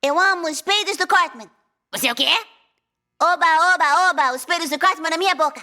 Eu amo os peidos do Cartman. Você o quê? Oba, oba, oba, os peidos do Cartman na minha boca.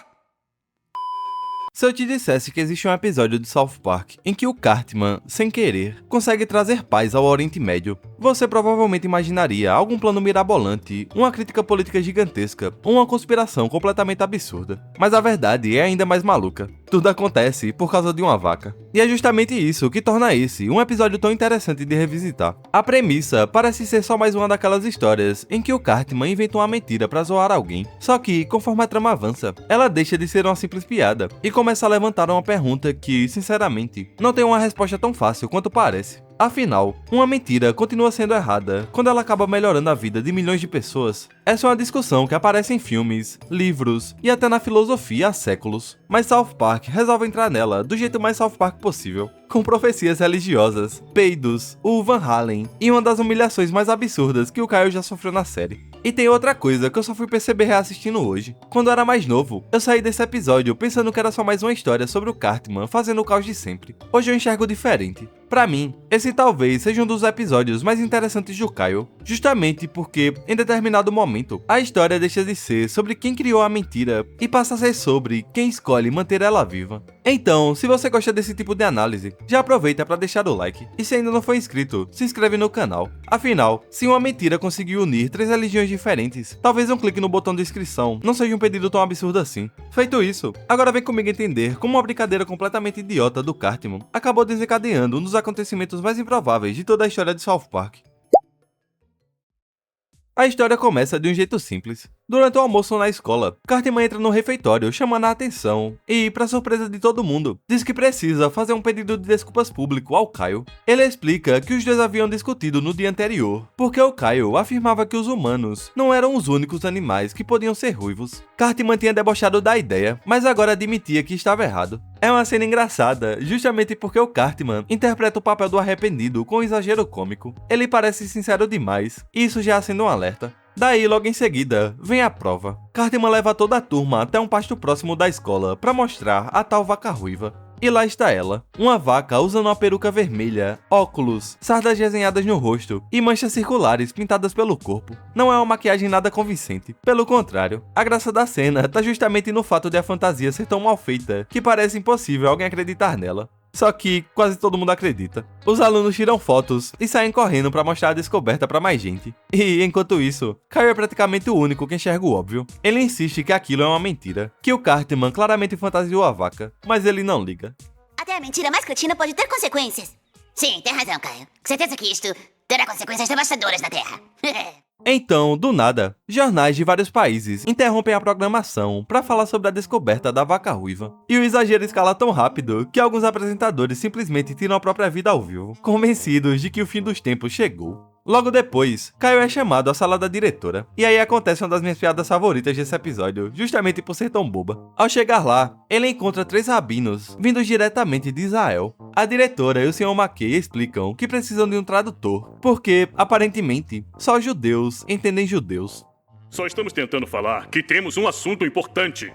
Se eu te dissesse que existe um episódio de South Park em que o Cartman, sem querer, consegue trazer paz ao Oriente Médio, você provavelmente imaginaria algum plano mirabolante, uma crítica política gigantesca ou uma conspiração completamente absurda. Mas a verdade é ainda mais maluca. Tudo acontece por causa de uma vaca. E é justamente isso que torna esse um episódio tão interessante de revisitar. A premissa parece ser só mais uma daquelas histórias em que o Cartman inventa uma mentira pra zoar alguém. Só que, conforme a trama avança, ela deixa de ser uma simples piada e começa a levantar uma pergunta que, sinceramente, não tem uma resposta tão fácil quanto parece. Afinal, uma mentira continua sendo errada quando ela acaba melhorando a vida de milhões de pessoas? Essa é uma discussão que aparece em filmes, livros e até na filosofia há séculos. Mas South Park resolve entrar nela do jeito mais South Park possível, com profecias religiosas, peidos, o Van Halen e uma das humilhações mais absurdas que o Kyle já sofreu na série. E tem outra coisa que eu só fui perceber reassistindo hoje. Quando eu era mais novo, eu saí desse episódio pensando que era só mais uma história sobre o Cartman fazendo o caos de sempre. Hoje eu enxergo diferente. Pra mim, esse talvez seja um dos episódios mais interessantes do Kyle, justamente porque, em determinado momento, a história deixa de ser sobre quem criou a mentira e passa a ser sobre quem escolhe manter ela viva. Então, se você gosta desse tipo de análise, já aproveita para deixar o like, e se ainda não for inscrito, se inscreve no canal. Afinal, se uma mentira conseguiu unir 3 religiões diferentes, talvez um clique no botão de inscrição não seja um pedido tão absurdo assim. Feito isso, agora vem comigo entender como uma brincadeira completamente idiota do Cartman acabou desencadeando um dos acontecimentos mais improváveis de toda a história de South Park. A história começa de um jeito simples. Durante o almoço na escola, Cartman entra no refeitório chamando a atenção e, pra surpresa de todo mundo, diz que precisa fazer um pedido de desculpas público ao Kyle. Ele explica que os dois haviam discutido no dia anterior, porque o Kyle afirmava que os humanos não eram os únicos animais que podiam ser ruivos. Cartman tinha debochado da ideia, mas agora admitia que estava errado. É uma cena engraçada, justamente porque o Cartman interpreta o papel do arrependido com um exagero cômico. Ele parece sincero demais, e isso já acende um alerta. Daí, logo em seguida, vem a prova. Cartman leva toda a turma até um pasto próximo da escola para mostrar a tal vaca ruiva. E lá está ela, uma vaca usando uma peruca vermelha, óculos, sardas desenhadas no rosto e manchas circulares pintadas pelo corpo. Não é uma maquiagem nada convincente, pelo contrário, a graça da cena tá justamente no fato de a fantasia ser tão mal feita que parece impossível alguém acreditar nela. Só que quase todo mundo acredita. Os alunos tiram fotos e saem correndo para mostrar a descoberta para mais gente. E, enquanto isso, Kyle é praticamente o único que enxerga o óbvio. Ele insiste que aquilo é uma mentira, que o Cartman claramente fantasiou a vaca, mas ele não liga. Até a mentira mais cretina pode ter consequências. Sim, tem razão, Caio. Com certeza que isto terá consequências devastadoras na Terra. Então, do nada, jornais de vários países interrompem a programação para falar sobre a descoberta da vaca ruiva. E o exagero escala tão rápido que alguns apresentadores simplesmente tiram a própria vida ao vivo, convencidos de que o fim dos tempos chegou. Logo depois, Kyle é chamado à sala da diretora, e aí acontece uma das minhas piadas favoritas desse episódio, justamente por ser tão boba. Ao chegar lá, ele encontra 3 rabinos, vindos diretamente de Israel. A diretora e o Sr. McKay explicam que precisam de um tradutor, porque, aparentemente, só judeus entendem judeus. Só estamos tentando falar que temos um assunto importante.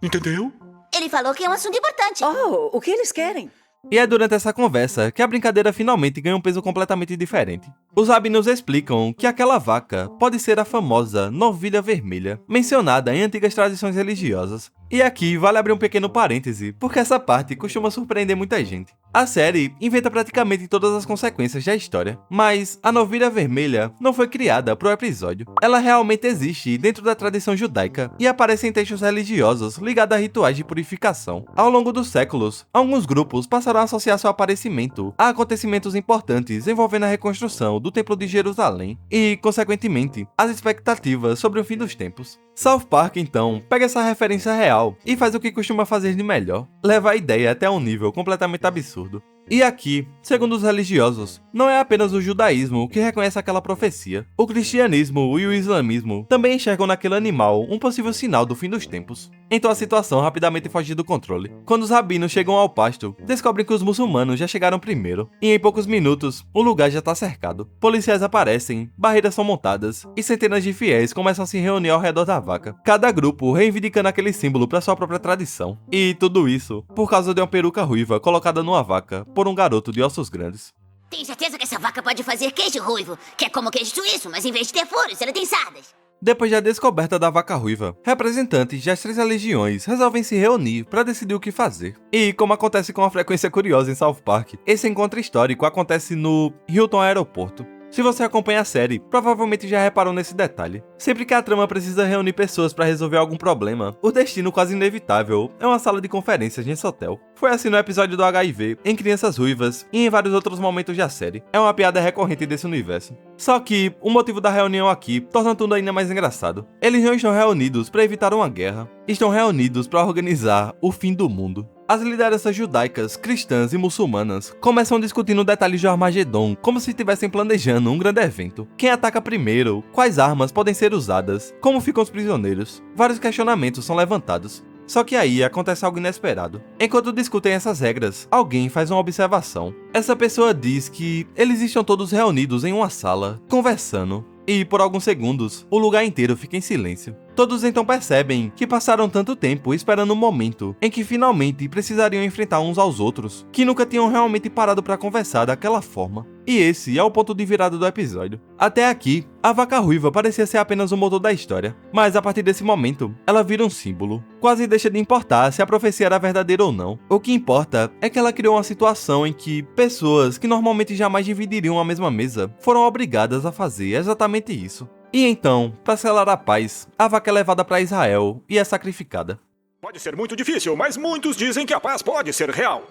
Entendeu? Ele falou que é um assunto importante. Oh, o que eles querem? E é durante essa conversa que a brincadeira finalmente ganha um peso completamente diferente. Os rabinos explicam que aquela vaca pode ser a famosa novilha vermelha, mencionada em antigas tradições religiosas. E aqui vale abrir um pequeno parêntese, porque essa parte costuma surpreender muita gente. A série inventa praticamente todas as consequências da história, mas a novilha vermelha não foi criada pro episódio. Ela realmente existe dentro da tradição judaica e aparece em textos religiosos ligados a rituais de purificação. Ao longo dos séculos, alguns grupos passaram a associar seu aparecimento a acontecimentos importantes envolvendo a reconstrução do Templo de Jerusalém e, consequentemente, as expectativas sobre o fim dos tempos. South Park, então, pega essa referência real e faz o que costuma fazer de melhor, leva a ideia até um nível completamente absurdo. E aqui, segundo os religiosos, não é apenas o judaísmo que reconhece aquela profecia. O cristianismo e o islamismo também enxergam naquele animal um possível sinal do fim dos tempos. Então a situação rapidamente foge do controle. Quando os rabinos chegam ao pasto, descobrem que os muçulmanos já chegaram primeiro, e em poucos minutos, o lugar já está cercado. Policiais aparecem, barreiras são montadas, e centenas de fiéis começam a se reunir ao redor da vaca, cada grupo reivindicando aquele símbolo para sua própria tradição. E tudo isso por causa de uma peruca ruiva colocada numa vaca por um garoto de ossos grandes. Tem certeza que essa Essa vaca pode fazer queijo ruivo, que é como queijo suíço, mas em vez de ter furos, ele tem sardas. Depois da descoberta da vaca ruiva, representantes das 3 religiões resolvem se reunir para decidir o que fazer. E, como acontece com uma frequência curiosa em South Park, esse encontro histórico acontece no Hilton Aeroporto. Se você acompanha a série, provavelmente já reparou nesse detalhe. Sempre que a trama precisa reunir pessoas para resolver algum problema, o destino quase inevitável é uma sala de conferências nesse hotel. Foi assim no episódio do HIV, em Crianças Ruivas e em vários outros momentos da série. É uma piada recorrente desse universo. Só que o motivo da reunião aqui torna tudo ainda mais engraçado. Eles não estão reunidos para evitar uma guerra, estão reunidos para organizar o fim do mundo. As lideranças judaicas, cristãs e muçulmanas começam discutindo detalhes de Armagedon como se estivessem planejando um grande evento. Quem ataca primeiro? Quais armas podem ser usadas? Como ficam os prisioneiros? Vários questionamentos são levantados. Só que aí acontece algo inesperado. Enquanto discutem essas regras, alguém faz uma observação. Essa pessoa diz que eles estão todos reunidos em uma sala, conversando. E, por alguns segundos, o lugar inteiro fica em silêncio. Todos então percebem que passaram tanto tempo esperando o momento em que finalmente precisariam enfrentar uns aos outros, que nunca tinham realmente parado para conversar daquela forma. E esse é o ponto de virada do episódio. Até aqui, a vaca ruiva parecia ser apenas o motor da história, mas a partir desse momento, ela vira um símbolo. Quase deixa de importar se a profecia era verdadeira ou não. O que importa é que ela criou uma situação em que pessoas que normalmente jamais dividiriam a mesma mesa foram obrigadas a fazer exatamente isso. E então, para selar a paz, a vaca é levada para Israel e é sacrificada. Pode ser muito difícil, mas muitos dizem que a paz pode ser real.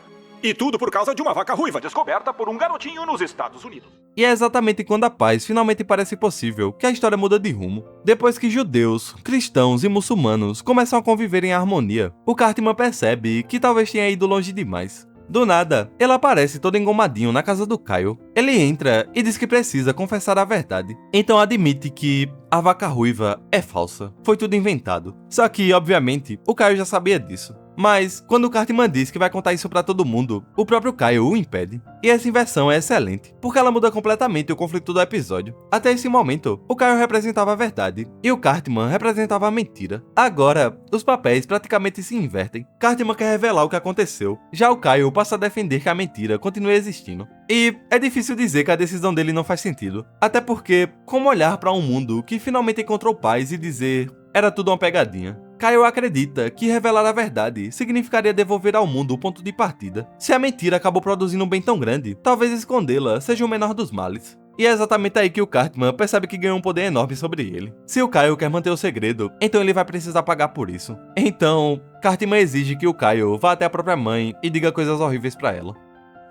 E tudo por causa de uma vaca ruiva descoberta por um garotinho nos Estados Unidos. E é exatamente quando a paz finalmente parece possível que a história muda de rumo. Depois que judeus, cristãos e muçulmanos começam a conviver em harmonia, o Cartman percebe que talvez tenha ido longe demais. Do nada, ele aparece todo engomadinho na casa do Kyle. Ele entra e diz que precisa confessar a verdade. Então admite que a vaca ruiva é falsa. Foi tudo inventado. Só que, obviamente, o Kyle já sabia disso. Mas, quando o Cartman diz que vai contar isso pra todo mundo, o próprio Kyle o impede. E essa inversão é excelente, porque ela muda completamente o conflito do episódio. Até esse momento, o Kyle representava a verdade, e o Cartman representava a mentira. Agora, os papéis praticamente se invertem. Cartman quer revelar o que aconteceu, já o Kyle passa a defender que a mentira continue existindo. E é difícil dizer que a decisão dele não faz sentido, até porque, como olhar pra um mundo que finalmente encontrou paz e dizer era tudo uma pegadinha? Kyle acredita que revelar a verdade significaria devolver ao mundo o ponto de partida. Se a mentira acabou produzindo um bem tão grande, talvez escondê-la seja o menor dos males. E é exatamente aí que o Cartman percebe que ganhou um poder enorme sobre ele. Se o Kyle quer manter o segredo, então ele vai precisar pagar por isso. Então, Cartman exige que o Kyle vá até a própria mãe e diga coisas horríveis pra ela.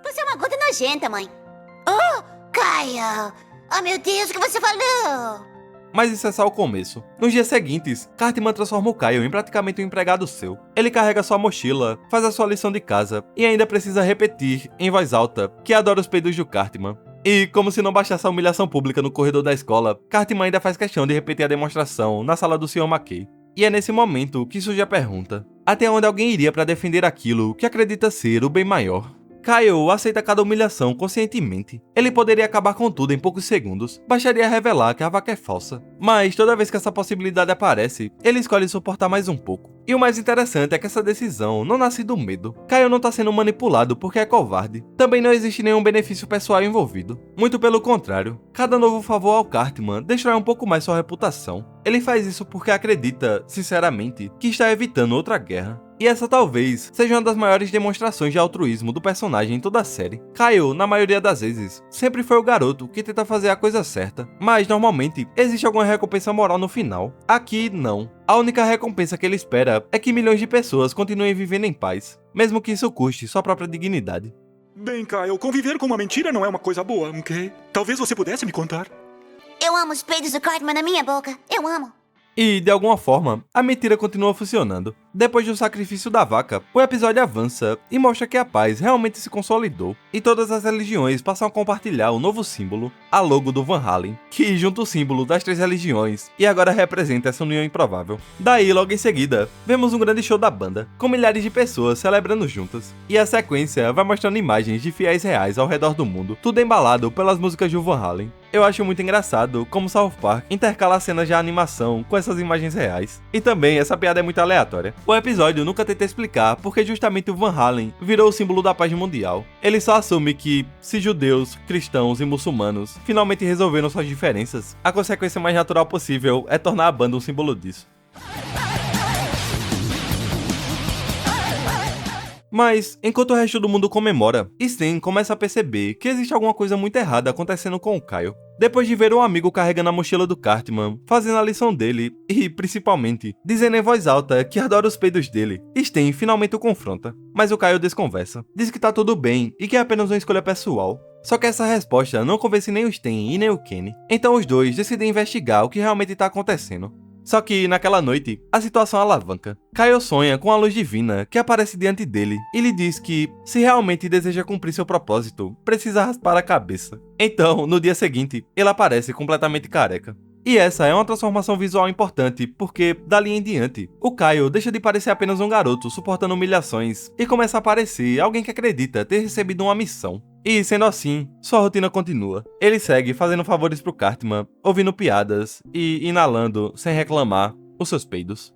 Você é uma gota nojenta, mãe. Oh, Kyle! Oh, meu Deus, o que você falou? Mas isso é só o começo. Nos dias seguintes, Cartman transforma o Kyle em praticamente um empregado seu. Ele carrega sua mochila, faz a sua lição de casa e ainda precisa repetir, em voz alta, que adora os peidos do Cartman. E, como se não bastasse a humilhação pública no corredor da escola, Cartman ainda faz questão de repetir a demonstração na sala do Sr. McKay. E é nesse momento que surge a pergunta: até onde alguém iria para defender aquilo que acredita ser o bem maior? Kyle aceita cada humilhação conscientemente. Ele poderia acabar com tudo em poucos segundos, bastaria revelar que a vaca é falsa. Mas toda vez que essa possibilidade aparece, ele escolhe suportar mais um pouco. E o mais interessante é que essa decisão não nasce do medo. Kyle não está sendo manipulado porque é covarde. Também não existe nenhum benefício pessoal envolvido. Muito pelo contrário, cada novo favor ao Cartman destrói um pouco mais sua reputação. Ele faz isso porque acredita, sinceramente, que está evitando outra guerra. E essa talvez seja uma das maiores demonstrações de altruísmo do personagem em toda a série. Kyle, na maioria das vezes, sempre foi o garoto que tenta fazer a coisa certa, mas normalmente existe alguma recompensa moral no final. Aqui, não. A única recompensa que ele espera é que milhões de pessoas continuem vivendo em paz, mesmo que isso custe sua própria dignidade. Bem, Kyle, conviver com uma mentira não é uma coisa boa, ok? Talvez você pudesse me contar. Eu amo os peidos do Cartman na minha boca. Eu amo. E, de alguma forma, a mentira continua funcionando. Depois do sacrifício da vaca, o episódio avança e mostra que a paz realmente se consolidou, e todas as religiões passam a compartilhar o novo símbolo, a logo do Van Halen, que junta o símbolo das 3 religiões e agora representa essa união improvável. Daí, logo em seguida, vemos um grande show da banda, com milhares de pessoas celebrando juntas, e a sequência vai mostrando imagens de fiéis reais ao redor do mundo, tudo embalado pelas músicas do Van Halen. Eu acho muito engraçado como South Park intercala cenas de animação com essas imagens reais. E também essa piada é muito aleatória. O episódio nunca tenta explicar porque justamente o Van Halen virou o símbolo da paz mundial. Ele só assume que, se judeus, cristãos e muçulmanos finalmente resolveram suas diferenças, a consequência mais natural possível é tornar a banda um símbolo disso. Mas, enquanto o resto do mundo comemora, Stan começa a perceber que existe alguma coisa muito errada acontecendo com o Kyle. Depois de ver um amigo carregando a mochila do Cartman, fazendo a lição dele e, principalmente, dizendo em voz alta que adora os peidos dele, Stan finalmente o confronta. Mas o Kyle desconversa, diz que tá tudo bem e que é apenas uma escolha pessoal. Só que essa resposta não convence nem o Stan e nem o Kenny, então os dois decidem investigar o que realmente tá acontecendo. Só que, naquela noite, a situação alavanca. Kyle sonha com a luz divina que aparece diante dele e lhe diz que, se realmente deseja cumprir seu propósito, precisa raspar a cabeça. Então, no dia seguinte, ele aparece completamente careca. E essa é uma transformação visual importante, porque, dali em diante, o Kyle deixa de parecer apenas um garoto suportando humilhações e começa a parecer alguém que acredita ter recebido uma missão. E, sendo assim, sua rotina continua. Ele segue fazendo favores pro Cartman, ouvindo piadas e inalando, sem reclamar, os seus peidos.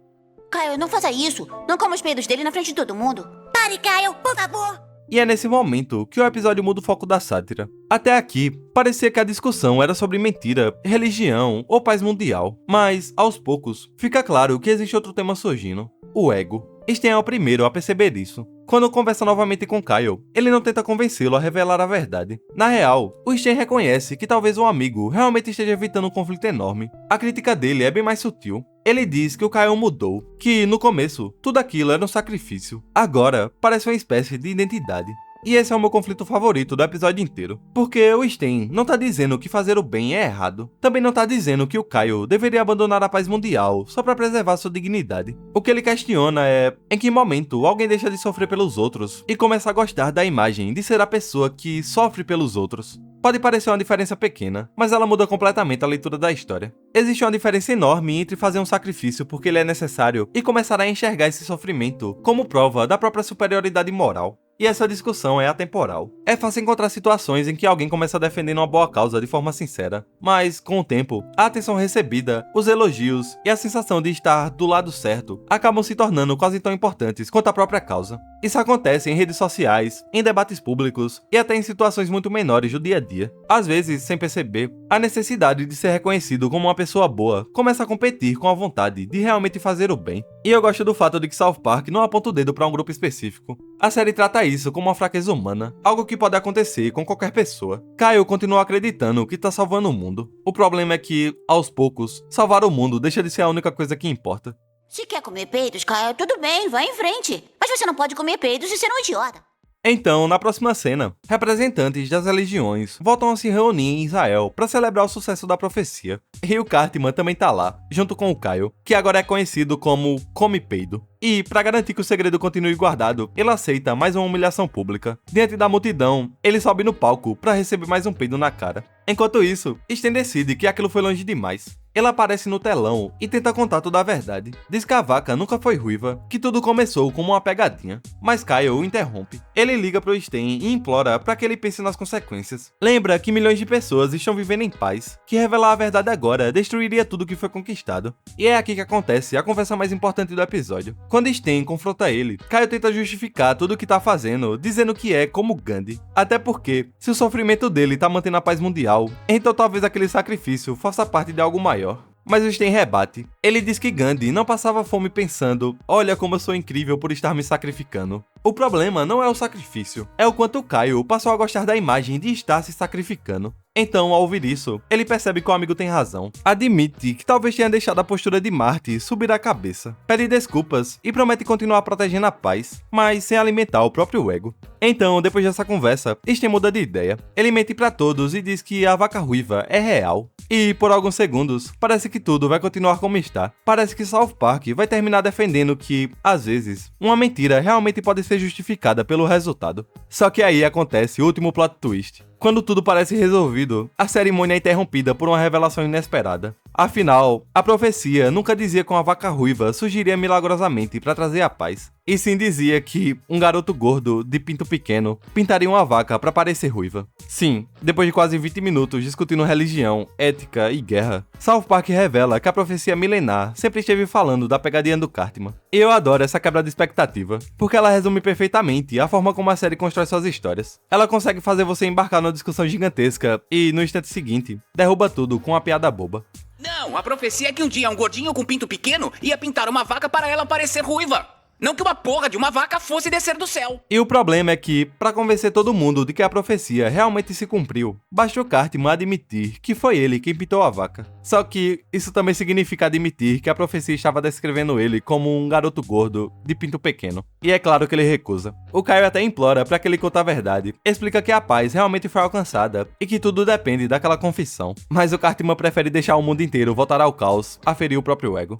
Kyle, não faça isso. Não coma os peidos dele na frente de todo mundo. Pare, Kyle, por favor. E é nesse momento que o episódio muda o foco da sátira. Até aqui, parecia que a discussão era sobre mentira, religião ou paz mundial. Mas, aos poucos, fica claro que existe outro tema surgindo: o ego. Stan é o primeiro a perceber isso. Quando conversa novamente com Kyle, ele não tenta convencê-lo a revelar a verdade. Na real, o Stan reconhece que talvez um amigo realmente esteja evitando um conflito enorme. A crítica dele é bem mais sutil. Ele diz que o Kyle mudou, que, no começo, tudo aquilo era um sacrifício. Agora, parece uma espécie de identidade. E esse é o meu conflito favorito do episódio inteiro. Porque o Stan não tá dizendo que fazer o bem é errado. Também não tá dizendo que o Kyle deveria abandonar a paz mundial só pra preservar sua dignidade. O que ele questiona é em que momento alguém deixa de sofrer pelos outros e começa a gostar da imagem de ser a pessoa que sofre pelos outros. Pode parecer uma diferença pequena, mas ela muda completamente a leitura da história. Existe uma diferença enorme entre fazer um sacrifício porque ele é necessário e começar a enxergar esse sofrimento como prova da própria superioridade moral. E essa discussão é atemporal. É fácil encontrar situações em que alguém começa defendendo uma boa causa de forma sincera, mas, com o tempo, a atenção recebida, os elogios e a sensação de estar do lado certo acabam se tornando quase tão importantes quanto a própria causa. Isso acontece em redes sociais, em debates públicos e até em situações muito menores do dia a dia. Às vezes, sem perceber, a necessidade de ser reconhecido como uma pessoa boa começa a competir com a vontade de realmente fazer o bem. E eu gosto do fato de que South Park não aponta o dedo para um grupo específico. A série trata isso como uma fraqueza humana, algo que pode acontecer com qualquer pessoa. Kyle continua acreditando que tá salvando o mundo. O problema é que, aos poucos, salvar o mundo deixa de ser a única coisa que importa. Se quer comer peidos, Kyle, tudo bem, vai em frente. Mas você não pode comer peidos e ser um idiota. Então, na próxima cena, representantes das religiões voltam a se reunir em Israel para celebrar o sucesso da profecia. E o Cartman também tá lá, junto com o Kyle, que agora é conhecido como Come Peido. E, para garantir que o segredo continue guardado, ele aceita mais uma humilhação pública. Diante da multidão, ele sobe no palco para receber mais um peido na cara. Enquanto isso, Stan decide que aquilo foi longe demais. Ele aparece no telão e tenta contar toda a verdade. Diz que a vaca nunca foi ruiva, que tudo começou como uma pegadinha. Mas Kyle o interrompe. Ele liga pro Stan e implora para que ele pense nas consequências. Lembra que milhões de pessoas estão vivendo em paz, que revelar a verdade agora destruiria tudo que foi conquistado. E é aqui que acontece a conversa mais importante do episódio. Quando Stan confronta ele, Kyle tenta justificar tudo o que tá fazendo, dizendo que é como Gandhi. Até porque, se o sofrimento dele tá mantendo a paz mundial, então talvez aquele sacrifício faça parte de algo maior. Mas o Stan rebate. Ele diz que Gandhi não passava fome pensando: olha como eu sou incrível por estar me sacrificando. O problema não é o sacrifício, é o quanto Kyle passou a gostar da imagem de estar se sacrificando. Então, ao ouvir isso, ele percebe que o amigo tem razão. Admite que talvez tenha deixado a postura de Marty subir a cabeça. Pede desculpas e promete continuar protegendo a paz, mas sem alimentar o próprio ego. Então, depois dessa conversa, Stan muda de ideia. Ele mente pra todos e diz que a vaca ruiva é real. E, por alguns segundos, parece que tudo vai continuar como está. Parece que South Park vai terminar defendendo que, às vezes, uma mentira realmente pode ser justificada pelo resultado. Só que aí acontece o último plot twist. Quando tudo parece resolvido, a cerimônia é interrompida por uma revelação inesperada. Afinal, a profecia nunca dizia que uma vaca ruiva surgiria milagrosamente para trazer a paz. E sim dizia que um garoto gordo, de pinto pequeno, pintaria uma vaca para parecer ruiva. Sim, depois de quase 20 minutos discutindo religião, ética e guerra, South Park revela que a profecia milenar sempre esteve falando da pegadinha do Cartman. E eu adoro essa quebra de expectativa, porque ela resume perfeitamente a forma como a série constrói suas histórias. Ela consegue fazer você embarcar numa discussão gigantesca e, no instante seguinte, derruba tudo com uma piada boba. Não, a profecia é que um dia um gordinho com pinto pequeno ia pintar uma vaca para ela parecer ruiva. Não que uma porra de uma vaca fosse descer do céu. E o problema é que, para convencer todo mundo de que a profecia realmente se cumpriu, bastou Cartman admitir que foi ele quem pintou a vaca. Só que isso também significa admitir que a profecia estava descrevendo ele como um garoto gordo, de pinto pequeno. E é claro que ele recusa. O Kyle até implora para que ele conte a verdade, explica que a paz realmente foi alcançada e que tudo depende daquela confissão. Mas o Cartman prefere deixar o mundo inteiro voltar ao caos, a ferir o próprio ego.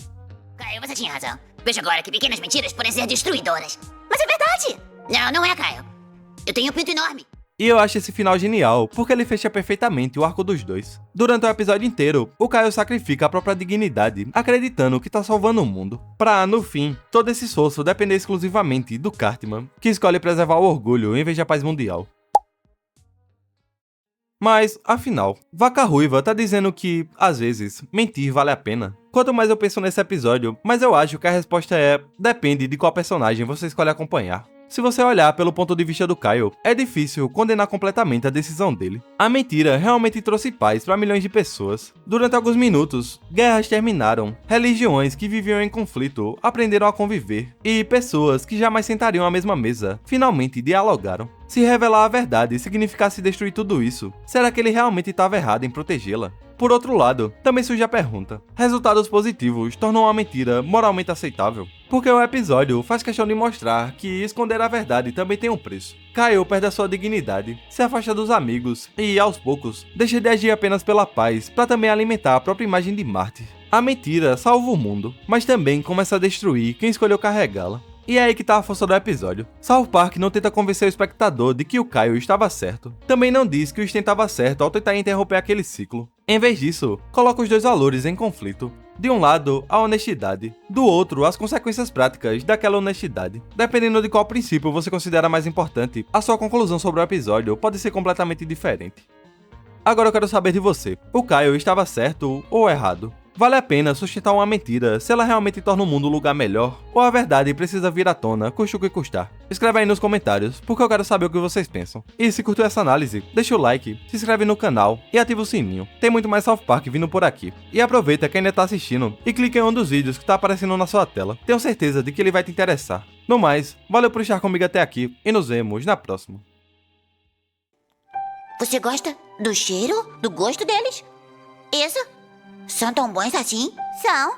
Caio, você tinha razão. Veja agora que pequenas mentiras podem ser destruidoras. Mas é verdade. Não, não é, Caio. Eu tenho um pinto enorme. E eu acho esse final genial, porque ele fecha perfeitamente o arco dos dois. Durante o episódio inteiro, o Kyle sacrifica a própria dignidade, acreditando que tá salvando o mundo. Pra, no fim, todo esse esforço depender exclusivamente do Cartman, que escolhe preservar o orgulho em vez da paz mundial. Mas, afinal, Vaca Ruiva tá dizendo que, às vezes, mentir vale a pena. Quanto mais eu penso nesse episódio, mais eu acho que a resposta é: depende de qual personagem você escolhe acompanhar. Se você olhar pelo ponto de vista do Kyle, é difícil condenar completamente a decisão dele. A mentira realmente trouxe paz para milhões de pessoas. Durante alguns minutos, guerras terminaram, religiões que viviam em conflito aprenderam a conviver, e pessoas que jamais sentariam à mesma mesa finalmente dialogaram. Se revelar a verdade significasse destruir tudo isso, será que ele realmente estava errado em protegê-la? Por outro lado, também surge a pergunta: resultados positivos tornam a mentira moralmente aceitável? Porque o episódio faz questão de mostrar que esconder a verdade também tem um preço. Kyle perde a sua dignidade, se afasta dos amigos e, aos poucos, deixa de agir apenas pela paz para também alimentar a própria imagem de mártir. A mentira salva o mundo, mas também começa a destruir quem escolheu carregá-la. E é aí que tá a força do episódio. South Park não tenta convencer o espectador de que o Kyle estava certo. Também não diz que o Stan estava certo ao tentar interromper aquele ciclo. Em vez disso, coloca os dois valores em conflito. De um lado, a honestidade. Do outro, as consequências práticas daquela honestidade. Dependendo de qual princípio você considera mais importante, a sua conclusão sobre o episódio pode ser completamente diferente. Agora eu quero saber de você. O Kyle estava certo ou errado? Vale a pena sustentar uma mentira se ela realmente torna o mundo um lugar melhor? Ou a verdade precisa vir à tona, custe o que custar? Escreve aí nos comentários, porque eu quero saber o que vocês pensam. E se curtiu essa análise, deixa o like, se inscreve no canal e ativa o sininho. Tem muito mais South Park vindo por aqui. E aproveita que ainda tá assistindo e clica em um dos vídeos que tá aparecendo na sua tela. Tenho certeza de que ele vai te interessar. No mais, valeu por estar comigo até aqui e nos vemos na próxima. Você gosta do cheiro? Do gosto deles? Isso? São tão bons assim? São.